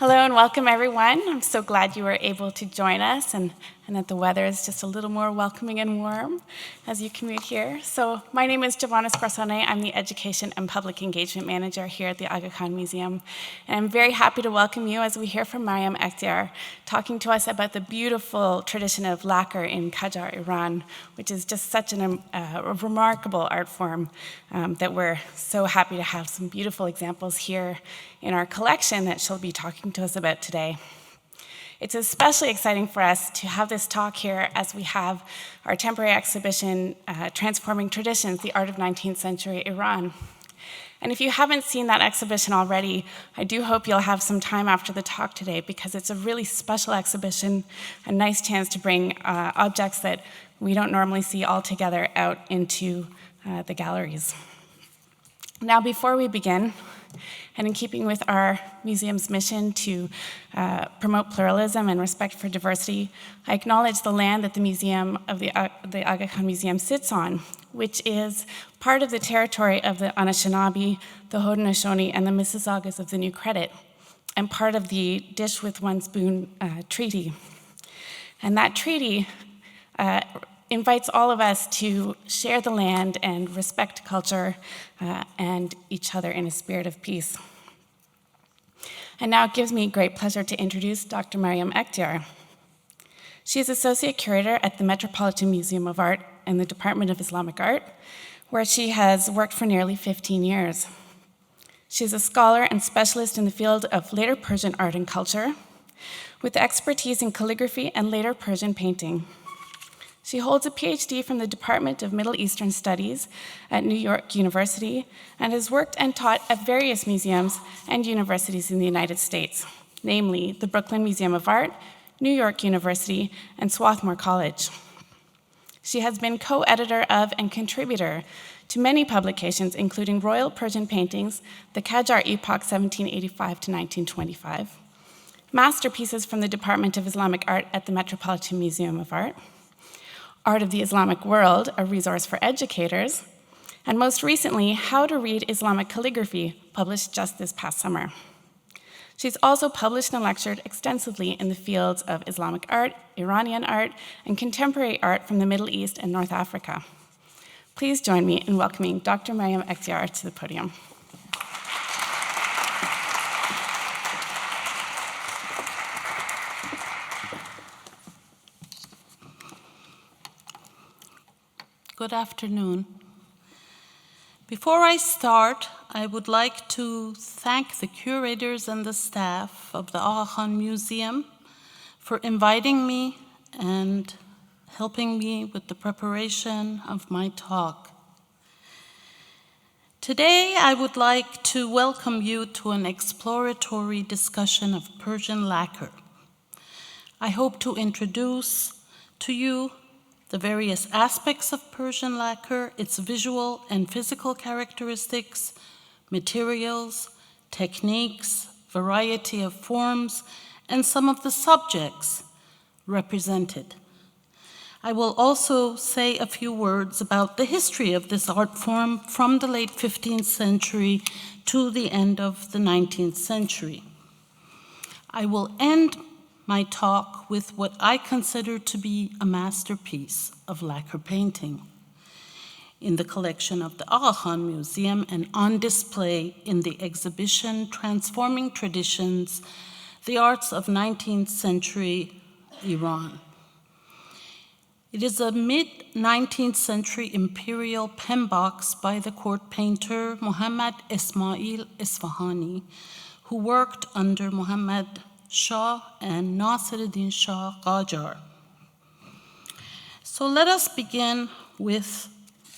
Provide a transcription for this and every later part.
Hello and welcome, everyone. I'm so glad you were able to join us and that the weather is just a little more welcoming and warm as you commute here. So my name is Giovanna Squarsone. I'm the Education and Public Engagement Manager here at the Aga Khan Museum. And I'm very happy to welcome you as we hear from Maryam Ekhtiar talking to us about the beautiful tradition of lacquer in Qajar, Iran, which is just such a remarkable art form that we're so happy to have some beautiful examples here in our collection that she'll be talking to us about today. It's especially exciting for us to have this talk here as we have our temporary exhibition, Transforming Traditions, the Art of 19th Century Iran. And if you haven't seen that exhibition already, I do hope you'll have some time after the talk today because it's a really special exhibition, a nice chance to bring objects that we don't normally see all together out into the galleries. Now, before we begin, and in keeping with our museum's mission to promote pluralism and respect for diversity, I acknowledge the land that the museum of the Aga Khan Museum sits on, which is part of the territory of the Anishinaabe, the Haudenosaunee, and the Mississaugas of the New Credit, and part of the Dish with One Spoon Treaty. And that treaty invites all of us to share the land and respect culture and each other in a spirit of peace. And now it gives me great pleasure to introduce Dr. Maryam Ekhtiar. She is Associate Curator at the Metropolitan Museum of Art in the Department of Islamic Art, where she has worked for nearly 15 years. She is a scholar and specialist in the field of later Persian art and culture, with expertise in calligraphy and later Persian painting. She holds a PhD from the Department of Middle Eastern Studies at New York University and has worked and taught at various museums and universities in the United States, namely the Brooklyn Museum of Art, New York University, and Swarthmore College. She has been co-editor of and contributor to many publications, including Royal Persian Paintings, the Qajar Epoch 1785 to 1925, Masterpieces from the Department of Islamic Art at the Metropolitan Museum of Art, Art of the Islamic World, a resource for educators, and most recently, How to Read Islamic Calligraphy, published just this past summer. She's also published and lectured extensively in the fields of Islamic art, Iranian art, and contemporary art from the Middle East and North Africa. Please join me in welcoming Dr. Maryam Ekhtiar to the podium. Good afternoon. Before I start, I would like to thank the curators and the staff of the Aga Khan Museum for inviting me and helping me with the preparation of my talk. Today, I would like to welcome you to an exploratory discussion of Persian lacquer. I hope to introduce to you the various aspects of Persian lacquer, its visual and physical characteristics, materials, techniques, variety of forms, and some of the subjects represented. I will also say a few words about the history of this art form from the late 15th century to the end of the 19th century. I will end my talk with what I consider to be a masterpiece of lacquer painting in the collection of the Aga Khan Museum and on display in the exhibition Transforming Traditions, the Arts of 19th Century Iran. It is a mid-19th century imperial pen box by the court painter Muhammad Ismail Isfahani, who worked under Muhammad Shah and Nasiruddin Shah Qajar. So let us begin with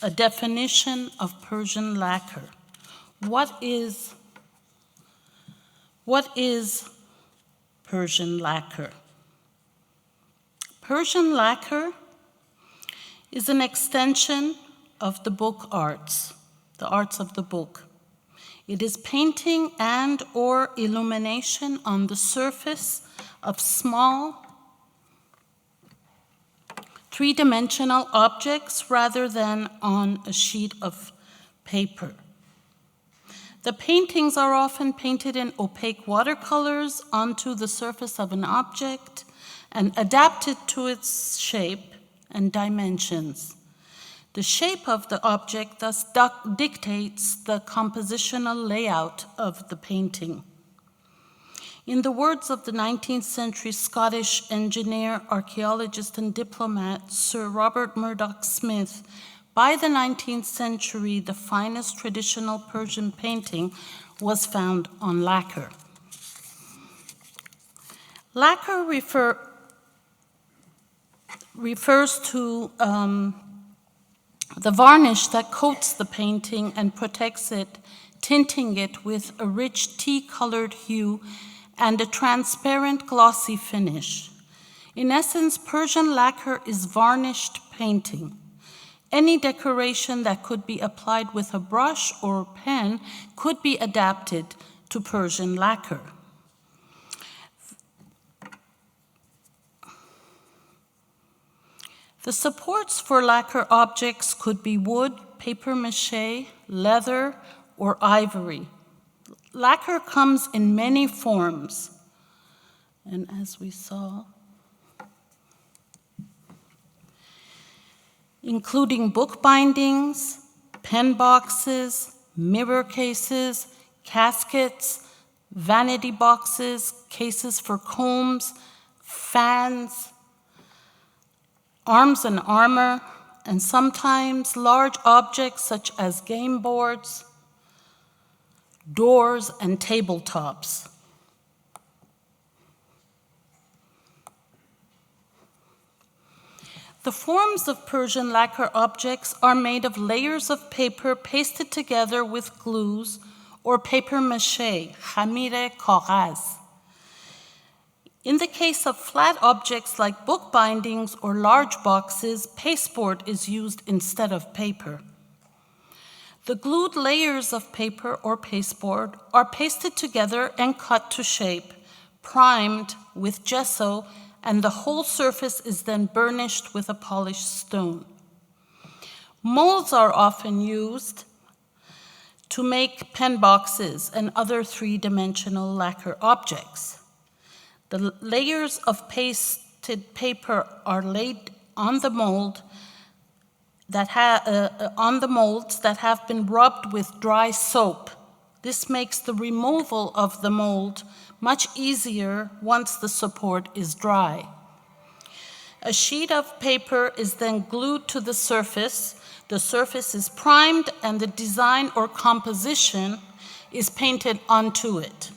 a definition of Persian lacquer. What is Persian lacquer? Persian lacquer is an extension of the book arts, the arts of the book. It is painting and or illumination on the surface of small three-dimensional objects rather than on a sheet of paper. The paintings are often painted in opaque watercolors onto the surface of an object and adapted to its shape and dimensions. The shape of the object thus dictates the compositional layout of the painting. In the words of the 19th century Scottish engineer, archaeologist, and diplomat Sir Robert Murdoch Smith, by the 19th century, the finest traditional Persian painting was found on lacquer. Lacquer refers to the varnish that coats the painting and protects it, tinting it with a rich tea-colored hue and a transparent glossy finish. In essence, Persian lacquer is varnished painting. Any decoration that could be applied with a brush or pen could be adapted to Persian lacquer. The supports for lacquer objects could be wood, paper mache, leather, or ivory. Lacquer comes in many forms, and as we saw, including book bindings, pen boxes, mirror cases, caskets, vanity boxes, cases for combs, fans, arms and armor, and sometimes large objects such as game boards, doors, and tabletops. The forms of Persian lacquer objects are made of layers of paper pasted together with glues or paper mache, khamir kagaz. In the case of flat objects like book bindings or large boxes, pasteboard is used instead of paper. The glued layers of paper or pasteboard are pasted together and cut to shape, primed with gesso, and the whole surface is then burnished with a polished stone. Molds are often used to make pen boxes and other three-dimensional lacquer objects. The layers of pasted paper are laid on the molds that have been rubbed with dry soap. This makes the removal of the mold much easier once the support is dry. A sheet of paper is then glued to the surface is primed, and the design or composition is painted onto it.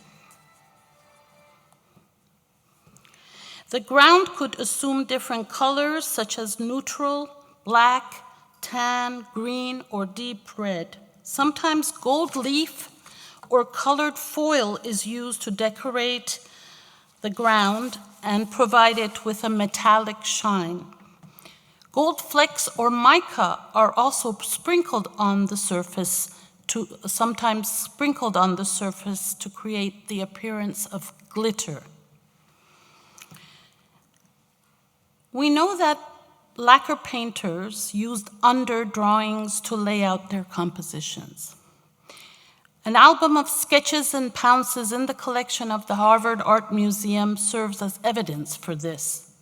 The ground could assume different colors such as neutral, black, tan, green, or deep red. Sometimes gold leaf or colored foil is used to decorate the ground and provide it with a metallic shine. Gold flecks or mica are also sprinkled on the surface, sometimes sprinkled on the surface to create the appearance of glitter. We know that lacquer painters used underdrawings to lay out their compositions. An album of sketches and pounces in the collection of the Harvard Art Museum serves as evidence for this.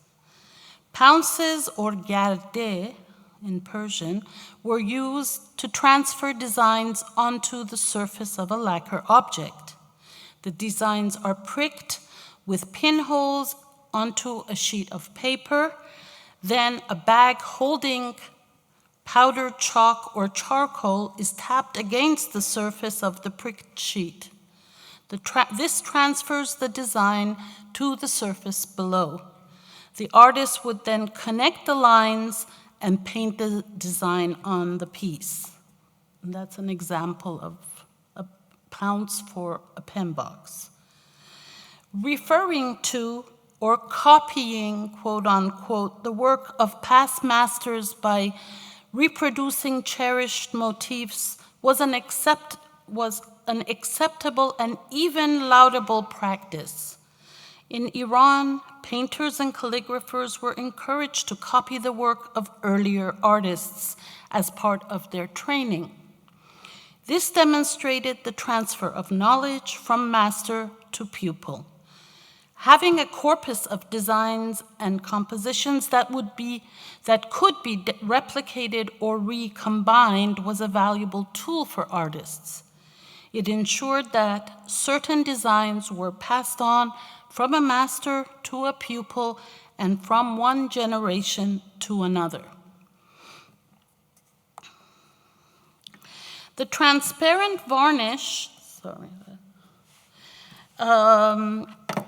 Pounces, or garde in Persian, were used to transfer designs onto the surface of a lacquer object. The designs are pricked with pinholes onto a sheet of paper. Then a bag holding powdered chalk or charcoal is tapped against the surface of the pricked sheet. This transfers the design to the surface below. The artist would then connect the lines and paint the design on the piece. And that's an example of a pounce for a pen box. Referring to or copying, quote unquote, the work of past masters by reproducing cherished motifs was an acceptable and even laudable practice. In Iran, painters and calligraphers were encouraged to copy the work of earlier artists as part of their training. This demonstrated the transfer of knowledge from master to pupil. Having a corpus of designs and compositions that could be replicated or recombined was a valuable tool for artists. It ensured that certain designs were passed on from a master to a pupil and from one generation to another. The transparent varnish,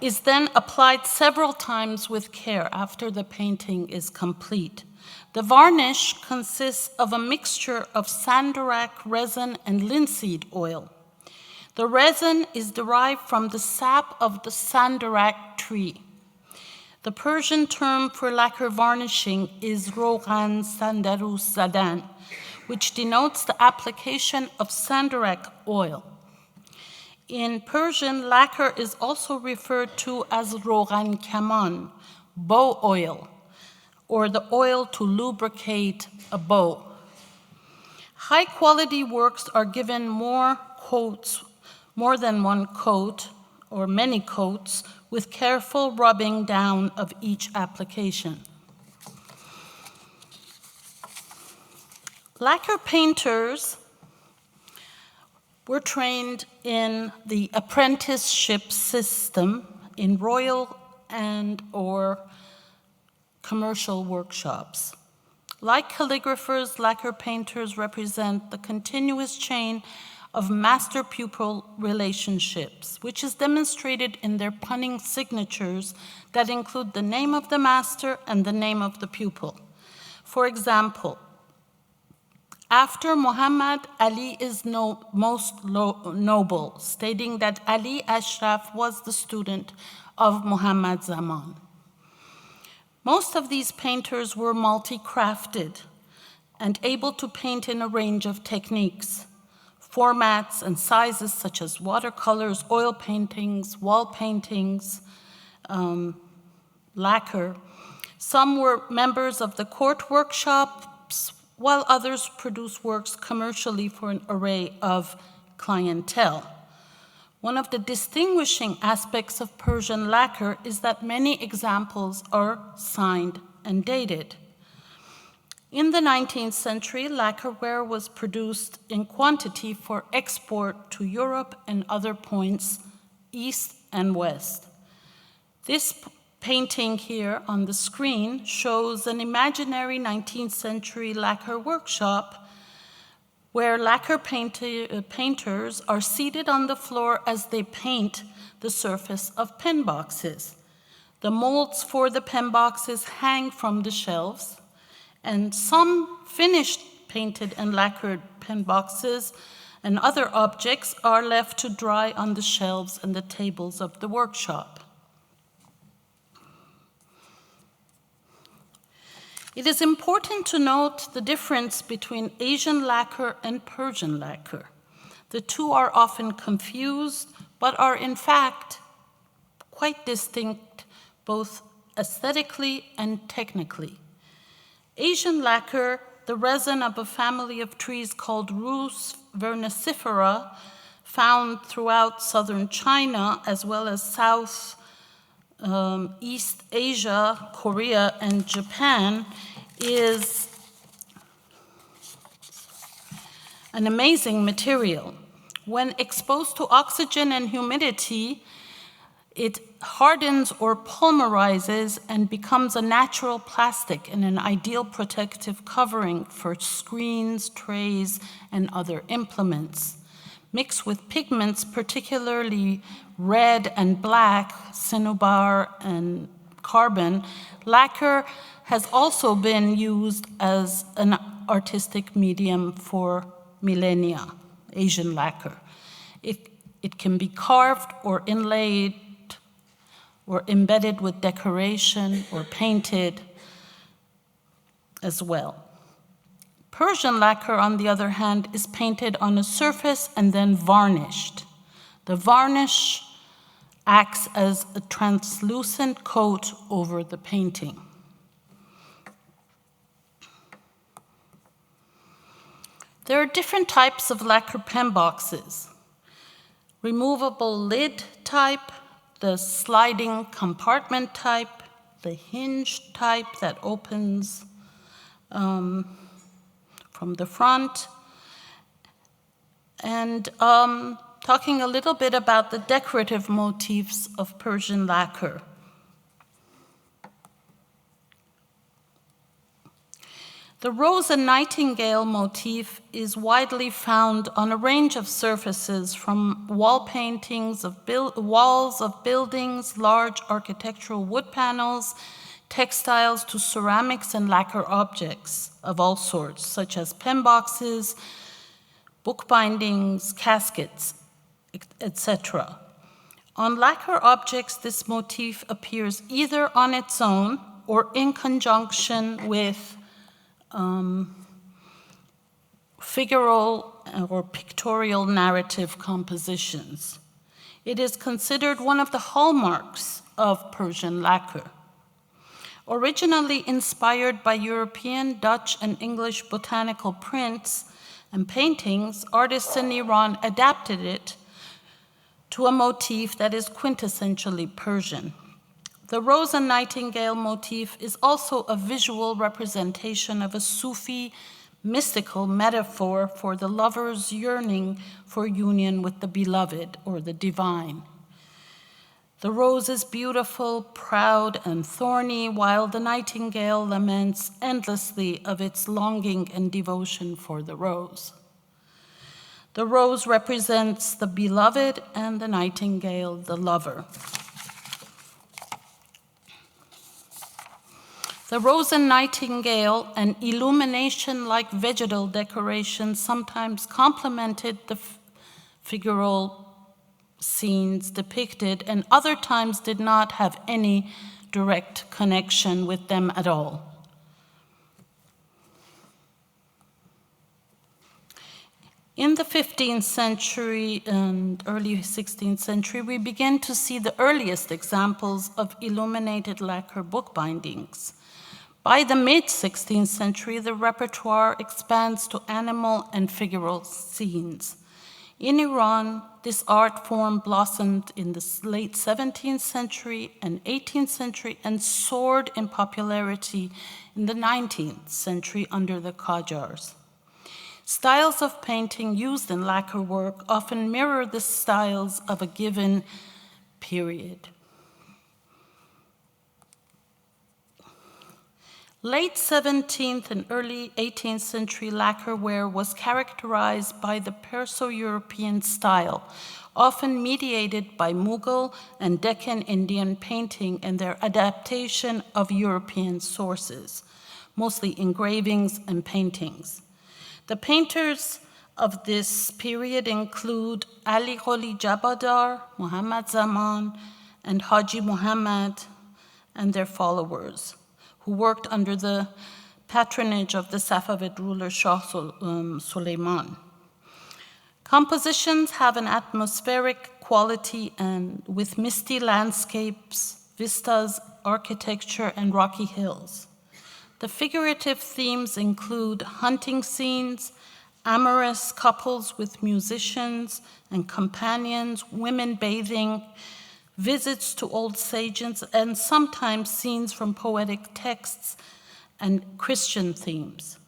is then applied several times with care after the painting is complete. The varnish consists of a mixture of sandarak resin and linseed oil. The resin is derived from the sap of the sandarak tree. The Persian term for lacquer varnishing is rogan sandaru zadan, which denotes the application of sandarak oil. In Persian, lacquer is also referred to as rogan kaman, bow oil, or the oil to lubricate a bow. High-quality works are given more than one coat, or many coats, with careful rubbing down of each application. Lacquer painters were trained in the apprenticeship system in royal and/or commercial workshops. Like calligraphers, lacquer painters represent the continuous chain of master-pupil relationships, which is demonstrated in their punning signatures that include the name of the master and the name of the pupil. For example, after Muhammad, Ali is most noble, stating that Ali Ashraf was the student of Muhammad Zaman. Most of these painters were multi-crafted and able to paint in a range of techniques, formats and sizes such as watercolors, oil paintings, wall paintings, lacquer. Some were members of the court workshops, while others produced works commercially for an array of clientele. One of the distinguishing aspects of Persian lacquer is that many examples are signed and dated. In the 19th century, lacquerware was produced in quantity for export to Europe and other points, east and west. This painting here on the screen shows an imaginary 19th century lacquer workshop where lacquer painters are seated on the floor as they paint the surface of pen boxes. The molds for the pen boxes hang from the shelves, and some finished painted and lacquered pen boxes and other objects are left to dry on the shelves and the tables of the workshop. It is important to note the difference between Asian lacquer and Persian lacquer. The two are often confused, but are in fact quite distinct, both aesthetically and technically. Asian lacquer, the resin of a family of trees called Rus vernicifera, found throughout southern China, as well as East Asia, Korea, and Japan, is an amazing material. When exposed to oxygen and humidity, it hardens or polymerizes and becomes a natural plastic and an ideal protective covering for screens, trays, and other implements. Mixed with pigments, particularly red and black, cinnabar and carbon, lacquer has also been used as an artistic medium for millennia, Asian lacquer. It can be carved or inlaid or embedded with decoration or painted as well. Persian lacquer, on the other hand, is painted on a surface and then varnished. The varnish acts as a translucent coat over the painting. There are different types of lacquer pen boxes. Removable lid type, the sliding compartment type, the hinge type that opens from the front, and talking a little bit about the decorative motifs of Persian lacquer. The Rosa Nightingale motif is widely found on a range of surfaces, from wall paintings of walls of buildings, large architectural wood panels, textiles, to ceramics and lacquer objects of all sorts, such as pen boxes, book bindings, caskets, etc. On lacquer objects, this motif appears either on its own or in conjunction with figural or pictorial narrative compositions. It is considered one of the hallmarks of Persian lacquer. Originally inspired by European, Dutch, and English botanical prints and paintings, artists in Iran adapted it to a motif that is quintessentially Persian. The Rosa Nightingale motif is also a visual representation of a Sufi mystical metaphor for the lover's yearning for union with the beloved or the divine. The rose is beautiful, proud, and thorny, while the nightingale laments endlessly of its longing and devotion for the rose. The rose represents the beloved and the nightingale, the lover. The Rosen Nightingale, an illumination-like vegetal decoration, sometimes complemented the figural scenes depicted, and other times did not have any direct connection with them at all. In the 15th century and early 16th century, we begin to see the earliest examples of illuminated lacquer bookbindings. By the mid-16th century, the repertoire expands to animal and figural scenes. In Iran, this art form blossomed in the late 17th century and 18th century and soared in popularity in the 19th century under the Qajars. Styles of painting used in lacquer work often mirror the styles of a given period. Late 17th and early 18th century lacquerware was characterized by the Perso-European style, often mediated by Mughal and Deccan Indian painting and their adaptation of European sources, mostly engravings and paintings. The painters of this period include Ali Qoli Jabadar, Muhammad Zaman, and Haji Muhammad and their followers, who worked under the patronage of the Safavid ruler Shah Suleiman. Compositions have an atmospheric quality and with misty landscapes, vistas, architecture, and rocky hills. The figurative themes include hunting scenes, amorous couples with musicians and companions, women bathing, visits to old sages, and sometimes scenes from poetic texts and Christian themes.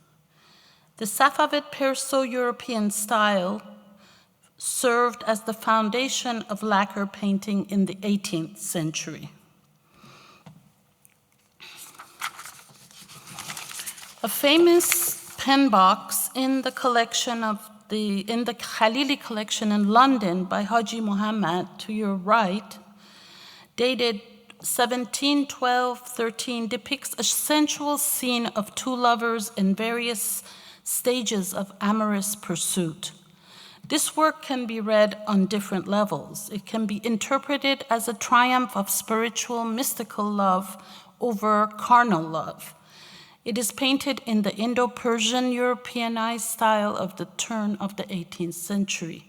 The Safavid Perso-European style served as the foundation of lacquer painting in the 18th century. A famous pen box in the collection in the Khalili collection in London by Haji Muhammad, to your right, dated 1712-13, depicts a sensual scene of two lovers in various stages of amorous pursuit. This work can be read on different levels. It can be interpreted as a triumph of spiritual, mystical love over carnal love. It is painted in the Indo-Persian Europeanized style of the turn of the 18th century.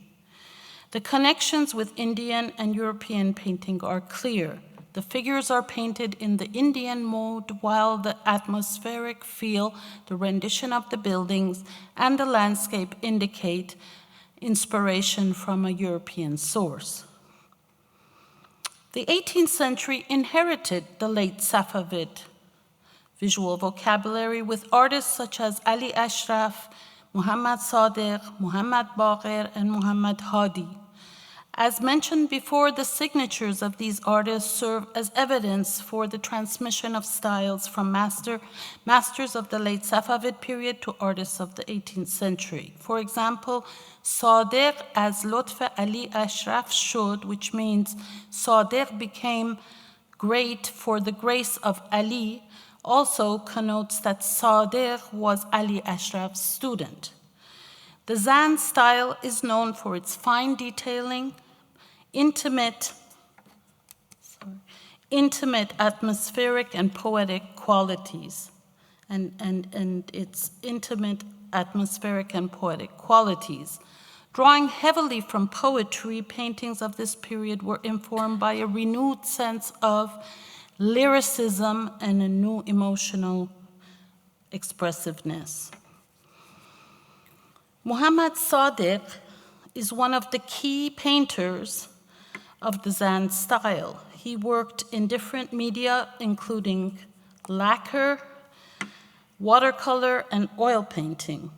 The connections with Indian and European painting are clear. The figures are painted in the Indian mode, while the atmospheric feel, the rendition of the buildings, and the landscape indicate inspiration from a European source. The 18th century inherited the late Safavid visual vocabulary with artists such as Ali Ashraf, Muhammad Sadiq, Muhammad Baqir, and Muhammad Hadi. As mentioned before, the signatures of these artists serve as evidence for the transmission of styles from masters of the late Safavid period to artists of the 18th century. For example, Sadiq as Lutf Ali Ashraf showed, which means Sadiq became great for the grace of Ali, also connotes that Sadiq was Ali Ashraf's student. The Zan style is known for its fine detailing, intimate, atmospheric, and poetic qualities, and its intimate, atmospheric, and poetic qualities. Drawing heavily from poetry, paintings of this period were informed by a renewed sense of lyricism and a new emotional expressiveness. Muhammad Sadiq is one of the key painters of the Zan style. He worked in different media, including lacquer, watercolor, and oil painting.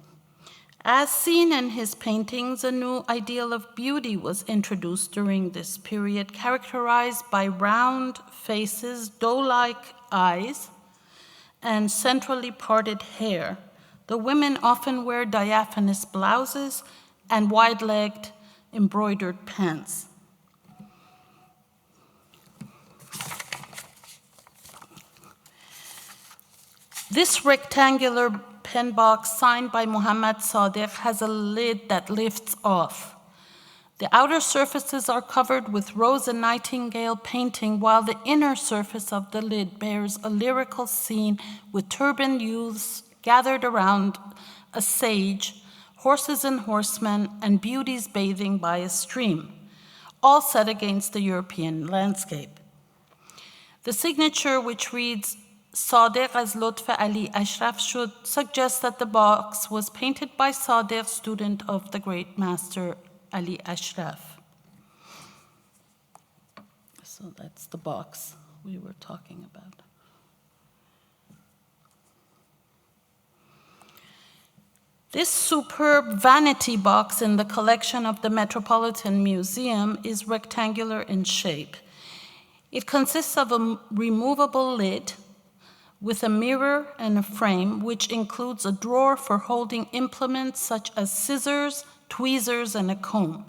As seen in his paintings, a new ideal of beauty was introduced during this period, characterized by round faces, doe-like eyes, and centrally parted hair. The women often wear diaphanous blouses and wide-legged embroidered pants. This rectangular pen box signed by Muhammad Sadiq has a lid that lifts off. The outer surfaces are covered with Rosa Nightingale painting, while the inner surface of the lid bears a lyrical scene with turbaned youths gathered around a sage, horses and horsemen, and beauties bathing by a stream, all set against the European landscape. The signature, which reads, Sadiq as Lutf Ali Ashraf should suggest that the box was painted by Sadiq, student of the great master Ali Ashraf. So that's the box we were talking about. This superb vanity box in the collection of the Metropolitan Museum is rectangular in shape. It consists of a removable lid with a mirror and a frame, which includes a drawer for holding implements such as scissors, tweezers, and a comb.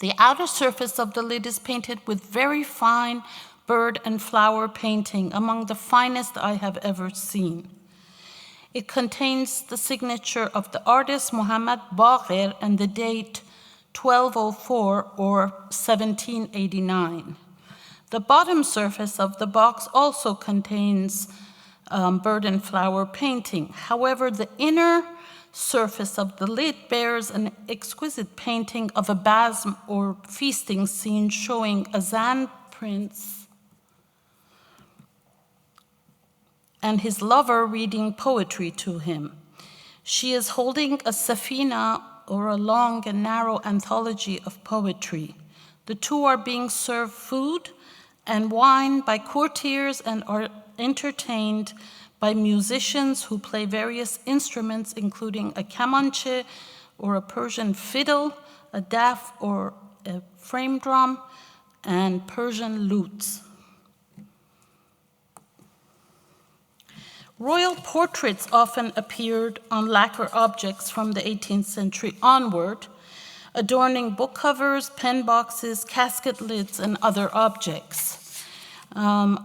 The outer surface of the lid is painted with very fine bird and flower painting, among the finest I have ever seen. It contains the signature of the artist Muhammad Baqir and the date 1204 or 1789. The bottom surface of the box also contains bird and flower painting. However, the inner surface of the lid bears an exquisite painting of a basm or feasting scene showing a Zan prince and his lover reading poetry to him. She is holding a safina, or a long and narrow anthology of poetry. The two are being served food and wine by courtiers and are entertained by musicians who play various instruments, including a kamanche or a Persian fiddle, a daf or a frame drum, and Persian lutes. Royal portraits often appeared on lacquer objects from the 18th century onward, adorning book covers, pen boxes, casket lids, and other objects. On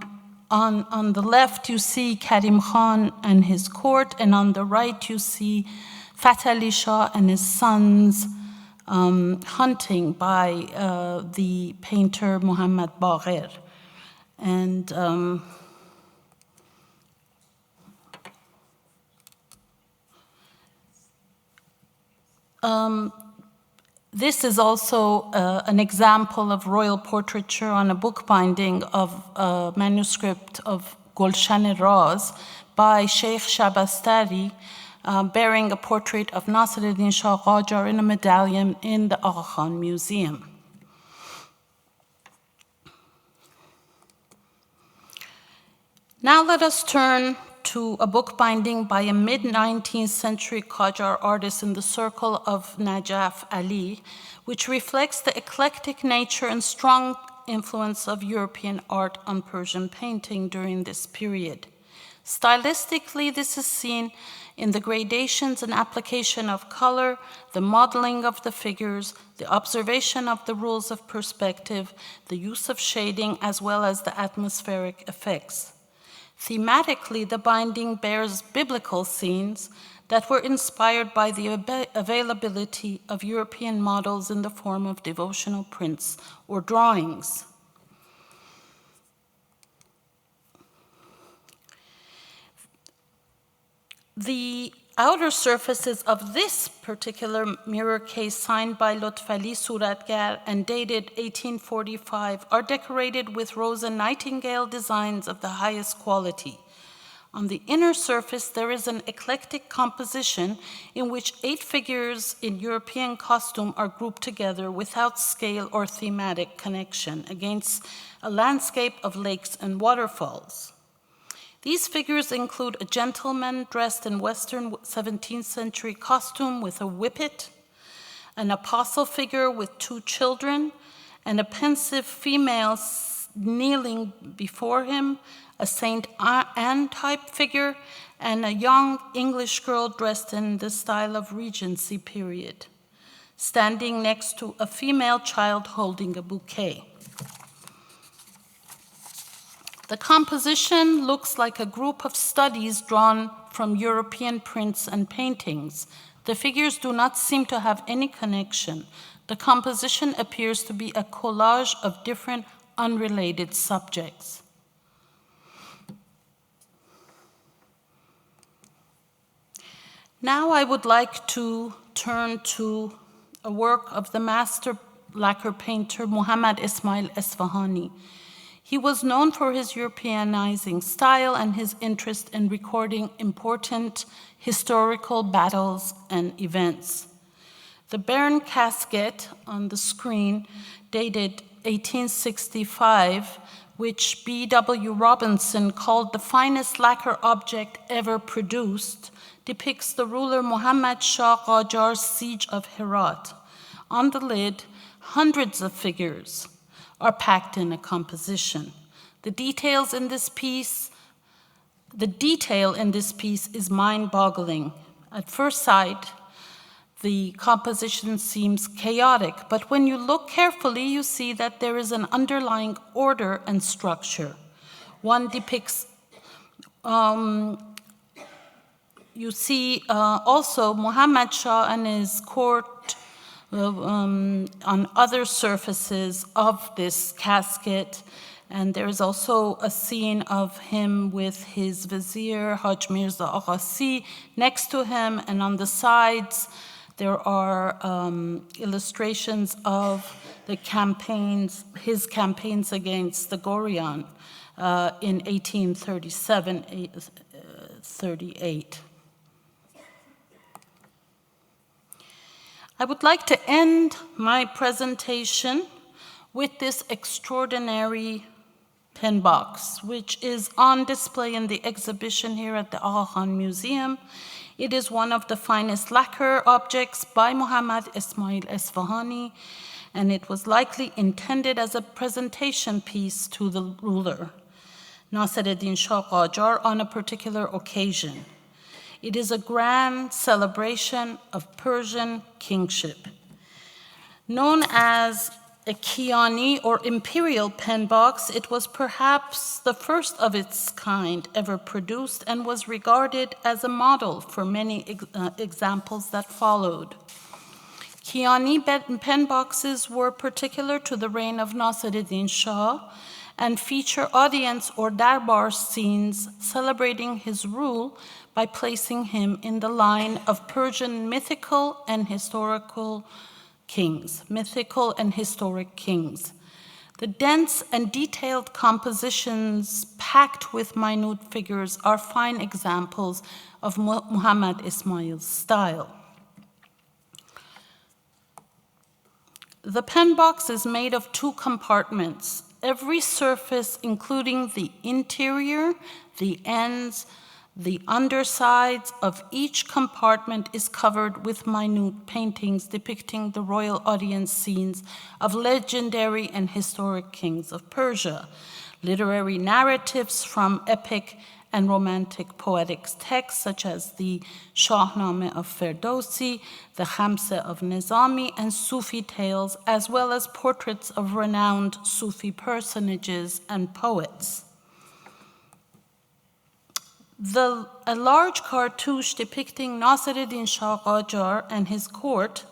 the left, you see Karim Khan and his court, and on the right, you see Fath Ali Shah and his sons hunting by the painter Muhammad Baqir. And This is also an example of royal portraiture on a bookbinding of a manuscript of Gulshan Raz by Sheikh Shabastari, bearing a portrait of Nasiruddin Shah Qajar in a medallion in the Aga Khan Museum. Now let us turn to a bookbinding by a mid-19th century Qajar artist in the circle of Najaf Ali, which reflects the eclectic nature and strong influence of European art on Persian painting during this period. Stylistically, this is seen in the gradations and application of color, the modeling of the figures, the observation of the rules of perspective, the use of shading, as well as the atmospheric effects. Thematically, the binding bears biblical scenes that were inspired by the availability of European models in the form of devotional prints or drawings. The outer surfaces of this particular mirror case, signed by Lotfali Suratgar and dated 1845, are decorated with Rosa Nightingale designs of the highest quality. On the inner surface, there is an eclectic composition in which 8 figures in European costume are grouped together without scale or thematic connection against a landscape of lakes and waterfalls. These figures include a gentleman dressed in Western 17th century costume with a whippet, an apostle figure with 2 children, and a pensive female kneeling before him, a Saint Anne type figure, and a young English girl dressed in the style of Regency period, standing next to a female child holding a bouquet. The composition looks like a group of studies drawn from European prints and paintings. The figures do not seem to have any connection. The composition appears to be a collage of different unrelated subjects. Now I would like to turn to a work of the master lacquer painter Muhammad Ismail Esfahani. He was known for his Europeanizing style and his interest in recording important historical battles and events. The Baron casket on the screen, dated 1865, which B.W. Robinson called the finest lacquer object ever produced, depicts the ruler Muhammad Shah Qajar's siege of Herat. On the lid, hundreds of figures are packed in a composition. The detail in this piece is mind-boggling. At first sight, the composition seems chaotic, but when you look carefully, you see that there is an underlying order and structure. One depicts, you see also Muhammad Shah and his court on other surfaces of this casket, and there is also a scene of him with his vizier Haj Mirza Aghasi next to him, and on the sides there are illustrations of the campaigns, his campaigns against the Gorian in 1837-38. I would like to end my presentation with this extraordinary pen box, which is on display in the exhibition here at the Aga Khan Museum. It is one of the finest lacquer objects by Muhammad Ismail Esfahani, and it was likely intended as a presentation piece to the ruler, Nasiruddin Shah Qajar, on a particular occasion. It is a grand celebration of Persian kingship. Known as a Kiani or imperial pen box, it was perhaps the first of its kind ever produced and was regarded as a model for many examples that followed. Kiani pen boxes were particular to the reign of Nasiruddin Shah and feature audience or darbar scenes celebrating his rule by placing him in the line of Persian mythical and historical kings, mythical and historic kings. The dense and detailed compositions packed with minute figures are fine examples of Muhammad Ismail's style. The pen box is made of 2 compartments. Every surface, including the interior, the ends, the undersides of each compartment, is covered with minute paintings depicting the royal audience scenes of legendary and historic kings of Persia, literary narratives from epic and romantic poetic texts such as the Shahnameh of Ferdowsi, the Khamseh of Nizami, and Sufi tales, as well as portraits of renowned Sufi personages and poets. A large cartouche depicting Nasiruddin Shah Qajar and his court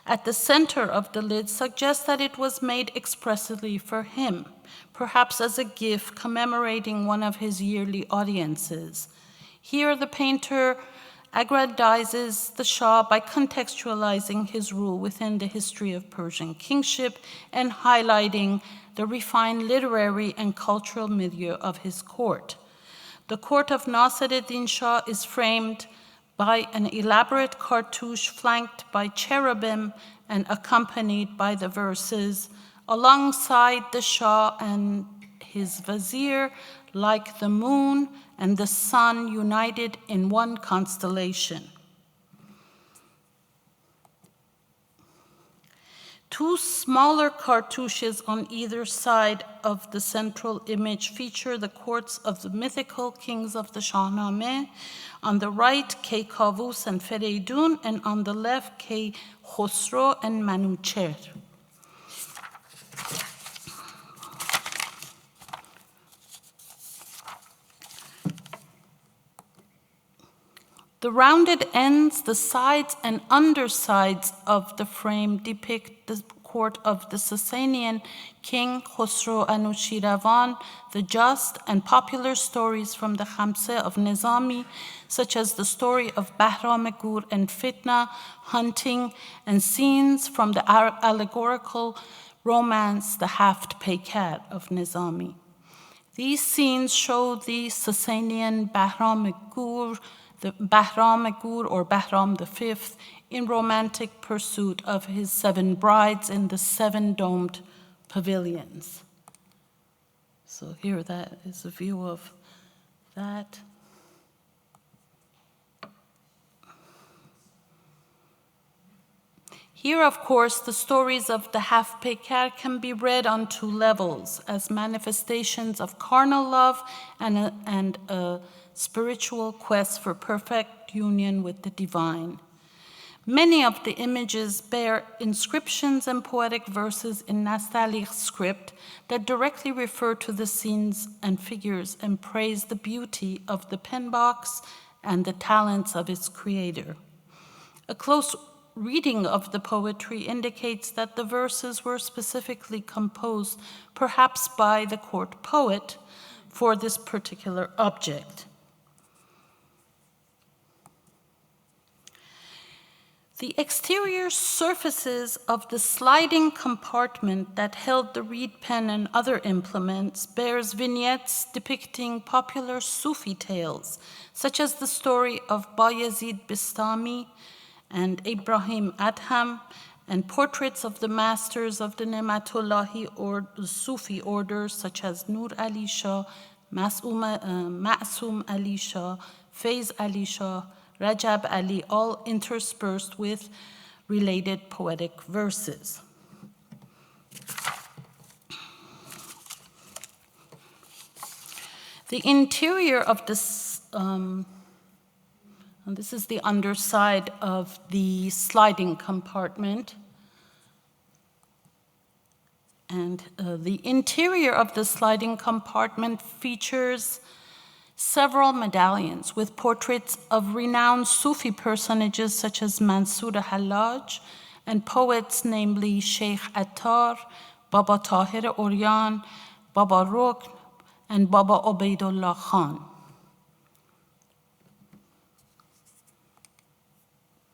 at the center of the lid suggests that it was made expressly for him, perhaps as a gift commemorating one of his yearly audiences. Here, the painter aggrandizes the Shah by contextualizing his rule within the history of Persian kingship and highlighting the refined literary and cultural milieu of his court. The court of Nasiruddin Shah is framed by an elaborate cartouche flanked by cherubim and accompanied by the verses, alongside the Shah and his vizier, like the moon and the sun united in one constellation. 2 smaller cartouches on either side of the central image feature the courts of the mythical kings of the Shahnameh. On the right, Keykavus and Fereydun, and on the left, Khosrow and Manucher. The rounded ends, the sides and undersides of the frame depict the court of the Sasanian king Khosrow Anushiravan, the Just, and popular stories from the Khamseh of Nizami, such as the story of Bahram Gur and Fitna, hunting, and scenes from the allegorical romance The Haft Peker of Nizami. These scenes show the Sasanian Bahram Gur, the Bahram Gur or Bahram V, in romantic pursuit of his 7 brides in the 7 domed pavilions. So here that is a view of that. Here, of course, the stories of the Haft Peker can be read on 2 levels, as manifestations of carnal love and a spiritual quest for perfect union with the divine. Many of the images bear inscriptions and poetic verses in Nastaliq script that directly refer to the scenes and figures and praise the beauty of the pen box and the talents of its creator. A close reading of the poetry indicates that the verses were specifically composed, perhaps by the court poet, for this particular object. The exterior surfaces of the sliding compartment that held the reed pen and other implements bears vignettes depicting popular Sufi tales, such as the story of Bayezid Bistami and Ibrahim Adham, and portraits of the masters of the Nematullahi or the Sufi orders, such as Nur Ali Shah, Ma'sum Ali Shah, Faiz Ali Shah, Rajab Ali, all interspersed with related poetic verses. The interior of this, and this is the underside of the sliding compartment. And the interior of the sliding compartment features several medallions with portraits of renowned Sufi personages such as Mansur Hallaj and poets namely Sheikh Attar, Baba Tahir Oryan, Baba Rukn, and Baba Ubaidullah Khan.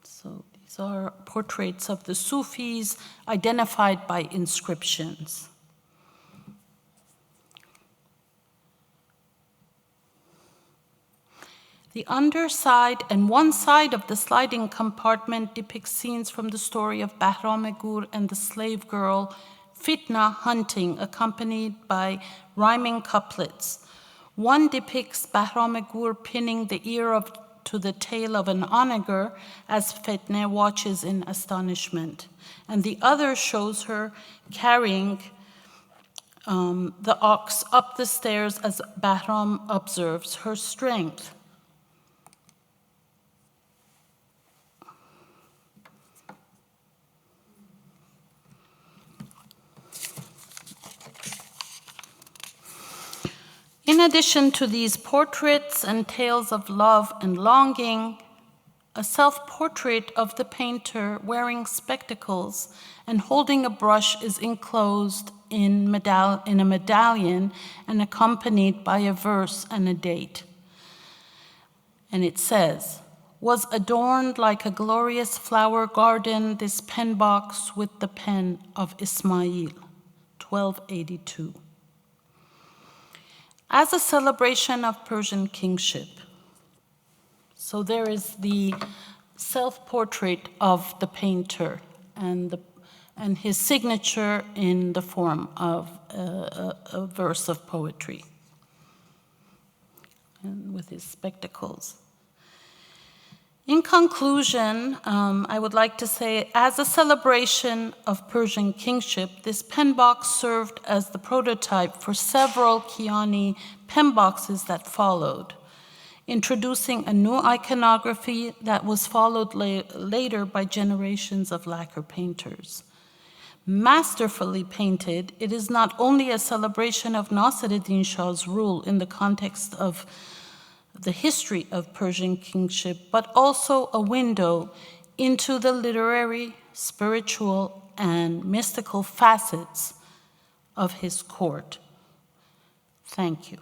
So These are portraits of the Sufis identified by inscriptions. The underside and one side of the sliding compartment depicts scenes from the story of Bahram Gur and the slave girl Fitna hunting, accompanied by rhyming couplets. One depicts Bahram Gur pinning the ear to the tail of an onager as Fitna watches in astonishment, and the other shows her carrying the ox up the stairs as Bahram observes her strength. In addition to these portraits and tales of love and longing, a self-portrait of the painter wearing spectacles and holding a brush is enclosed in a medallion and accompanied by a verse and a date. And it says, "Was adorned like a glorious flower garden, this pen box with the pen of Ismail," 1282. As a celebration of Persian kingship. So there is the self-portrait of the painter and his signature in the form of a verse of poetry, and with his spectacles. In conclusion, I would like to say, as a celebration of Persian kingship, this pen box served as the prototype for several Kiani pen boxes that followed, introducing a new iconography that was followed later by generations of lacquer painters. Masterfully painted, it is not only a celebration of Nasir-ed-Din Shah's rule in the context of the history of Persian kingship, but also a window into the literary, spiritual, and mystical facets of his court. Thank you.